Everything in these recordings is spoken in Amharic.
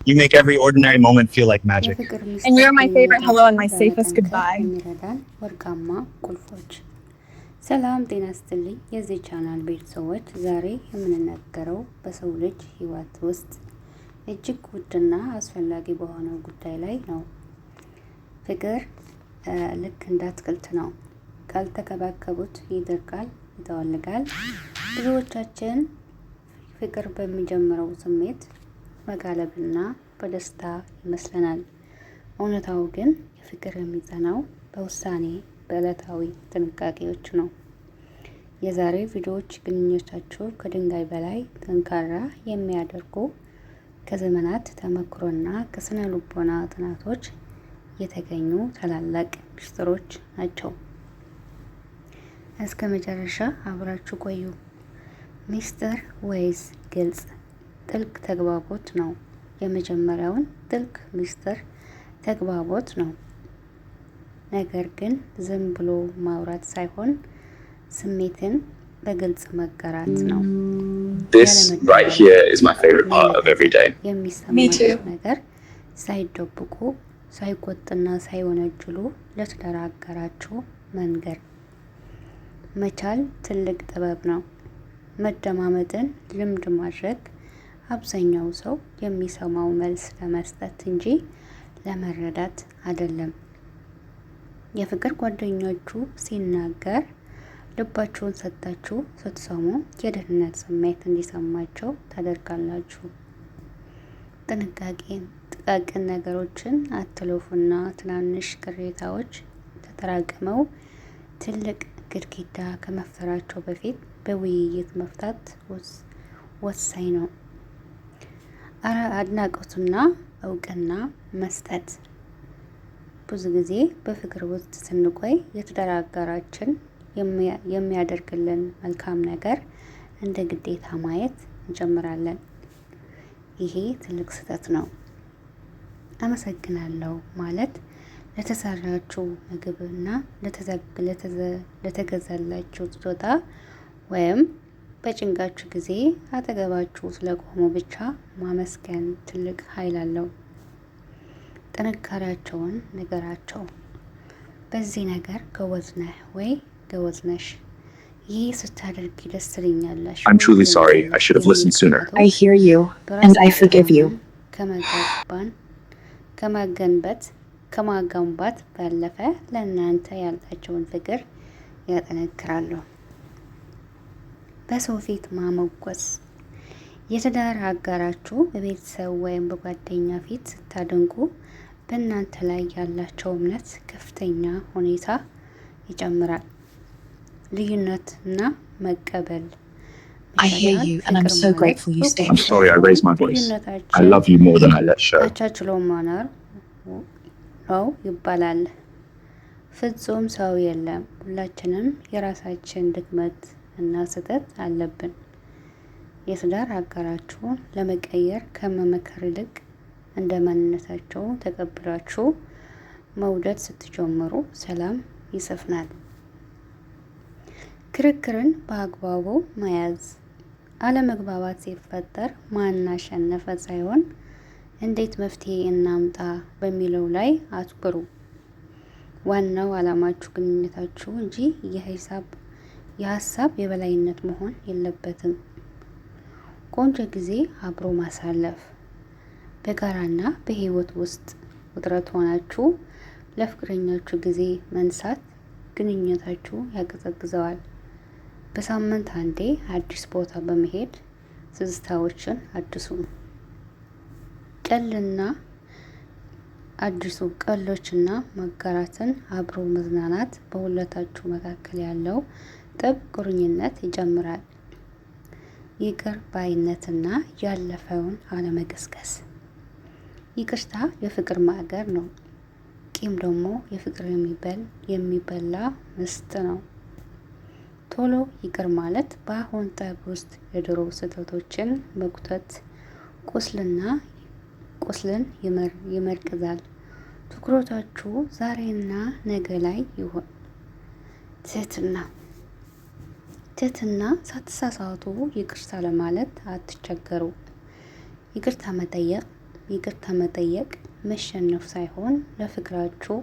You make every ordinary moment feel like magic. And you're my favorite hello and my safest goodbye. የሚረዳን ወርቃማ ቁልፎች። ሰላም ጤና ይስጥልኝ የዚህ ቻናል ቤተሰቦች፣ ዛሬ የምንነገረው በሰው ልጅ ህይወት ውስጥ እጅግ ውድና አስፈላጊ በሆነው ጉዳይ ላይ ነው። ፍቅር ልክ እንደ አትክልት ነው። ካልተከባከቡት ይደርቃል፣ ይጠወልጋል። ብዙዎቻችን ፍቅር በሚጀምረው ስሜት መጋለብና በደስታ ይመስለናል። እውነታው ግን የፍቅር የሚጸናው በውሳኔ በዕለታዊ ጥንቃቄዎች ነው። የዛሬ ቪዲዮዎች ግንኙነታችሁ ከድንጋይ በላይ ጠንካራ የሚያደርጉ ከዘመናት ተመክሮና ከስነ ልቦና ጥናቶች የተገኙ ታላላቅ ምስጢሮች ናቸው። እስከ መጨረሻ አብራችሁ ቆዩ። ሚስጥር ወይስ ግልጽ? ጥልቅ ተግባቦት ነው። የመጀመሪያውን ጥልቅ ሚስጥር ተግባቦት ነው። ነገር ግን ዝም ብሎ ማውራት ሳይሆን ስሜትን በግልጽ መጋራት ነው። This right here is my favorite part of every day. የሚሰማው ነገር ሳይደብቁ ሳይቆጥና ሳይወነጅሉ ለትዳር አጋራቸው መንገር መቻል ትልቅ ጥበብ ነው። መደማመጥን ልምድ ማድረግ አብዛኛው ሰው የሚሰማው መልስ ለመስጠት እንጂ ለመረዳት አይደለም። የፍቅር ጓደኞቹ ሲናገር ልባችሁን ሰጥታችሁ ስትሰሙ የደህንነት ስሜት እንዲሰማቸው ታደርጋላችሁ። ጥቃቅን ነገሮችን አትለፉና ትናንሽ ቅሬታዎች ተጠራቅመው ትልቅ ግድግዳ ከመፍጠራቸው በፊት በውይይት መፍታት ወሳኝ ነው። አድናቆትና እውቅና መስጠት። ብዙ ጊዜ በፍቅር ውስጥ ስንቆይ የትዳር አጋራችን የሚያደርግልን መልካም ነገር እንደ ግዴታ ማየት እንጀምራለን። ይሄ ትልቅ ስህተት ነው። አመሰግናለሁ ማለት ለተሰራችው ምግብና ለተገዛላችሁ ስጦታ ወይም በጭንቃችሁ ጊዜ አጠገባችሁ ስለቆሙ ብቻ ማመስገን ትልቅ ኃይል አለው። ጥንካሬያቸውን ንገራቸው። በዚህ ነገር ጎበዝ ነህ ወይ ጎበዝ ነሽ? ይህ ስታደርጊ ደስ ትለኛለሽ። I'm truly sorry. I should have listened sooner. I hear you and I forgive you. ከማገንባት ባለፈ ለእናንተ ያላቸውን ፍቅር ያጠነክራሉ። በሰው ፊት ማሞገስ። የትዳር አጋራችሁ በቤተሰብ ወይም በጓደኛ ፊት ስታደንቁ በእናንተ ላይ ያላቸው እምነት ከፍተኛ ሁኔታ ይጨምራል። ልዩነትና መቀበል። I hear you and I'm so grateful you stayed. I'm sorry I raised my voice. I love you more than I let show. አቻችሎ ማኖር ነው ይባላል። ፍጹም ሰው የለም። ሁላችንም የራሳችን ድክመት እና ስህተት አለብን። የትዳር አጋራችሁን ለመቀየር ከመመከር ይልቅ እንደ ማንነታቸው ተቀብላችሁ መውደድ ስትጀምሩ ሰላም ይሰፍናል። ክርክርን በአግባቡ መያዝ። አለመግባባት ሲፈጠር ማን አሸነፈ ሳይሆን እንዴት መፍትሄ እናምጣ በሚለው ላይ አትኩሩ። ዋናው ዓላማችሁ ግንኙነታችሁ እንጂ የሀሳብ የበላይነት መሆን የለበትም። ቆንጆ ጊዜ አብሮ ማሳለፍ። በጋራና በህይወት ውስጥ ውጥረት ሆናችሁ ለፍቅረኛችሁ ጊዜ መንሳት ግንኙነታችሁ ያቀዘቅዘዋል። በሳምንት አንዴ አዲስ ቦታ በመሄድ ትዝታዎችን አድሱ። ቀሎችና መጋራትን አብሮ መዝናናት በሁለታችሁ መካከል ያለው ጥብቅ ቁርኝነት ይጀምራል። ይቅር ባይነትና ያለፈውን አለመገስገስ። ይቅርታ የፍቅር ማዕገር ነው። ቂም ደግሞ የፍቅር የሚበላ ምስጥ ነው። ቶሎ ይቅር ማለት በአሁን ጠብ ውስጥ የድሮ ስህተቶችን መጉተት ቁስልን ይመርቅዛል። ትኩረታችሁ ዛሬና ነገ ላይ ይሆን። ትህትና ሳትሳሳቱ ይቅርታ ለማለት አትቸገሩ። ይቅርታ መጠየቅ ይቅርታ መጠየቅ መሸነፍ ሳይሆን ለፍቅራችሁ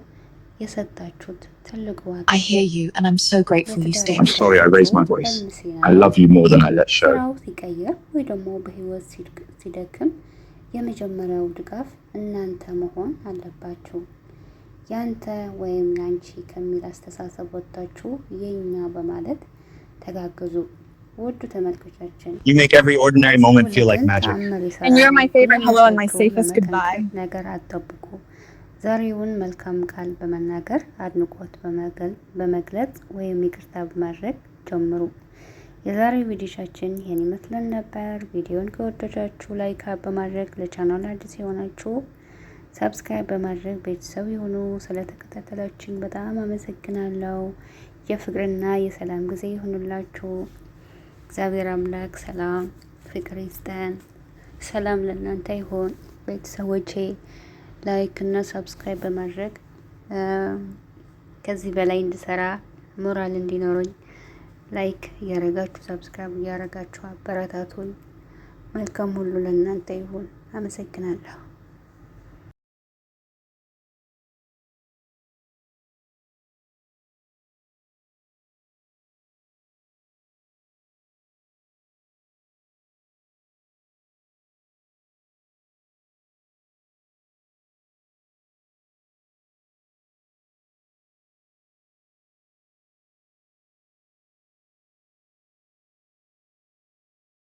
የሰጣችሁት ትልቅ ዋጋ። I hear you, and I'm so grateful you stayed. I'm sorry I raised my voice. I love you more than I let show. ስራው ሲቀየር ወይ ደግሞ በህይወት ሲደክም የመጀመሪያው ድጋፍ እናንተ መሆን አለባችሁ። ያንተ ወይም ያንቺ ከሚል አስተሳሰብ ወጥታችሁ የኛ በማለት ተጋገዙ። ውድ ተመልካቾቻችን You make every ordinary moment feel like magic. And you're my favorite hello and my safest goodbye. ነገር አትጠብቁ። ዛሬውን መልካም ቃል በመናገር አድንቆት በመግለጽ ወይም ይቅርታ በማድረግ ጀምሩ። የዛሬው ቪዲዮቻችን ይሄን ይመስለን ነበር። ቪዲዮን ከወደዳችሁ ላይክ በማድረግ ለቻናሉ አዲስ የሆናችሁ ሰብስክራይብ በማድረግ ቤተሰብ ይሁኑ። ስለተከታተላችሁኝ በጣም አመሰግናለሁ። የፍቅርና የሰላም ጊዜ ይሁንላችሁ። እግዚአብሔር አምላክ ሰላም ፍቅር ይስጠን። ሰላም ለእናንተ ይሁን ቤተሰቦቼ። ላይክ እና ሰብስክራይብ በማድረግ ከዚህ በላይ እንድሰራ ሞራል እንዲኖረኝ ላይክ እያረጋችሁ ሰብስክራይብ እያረጋችሁ አበረታቱኝ። መልካም ሁሉ ለእናንተ ይሁን። አመሰግናለሁ።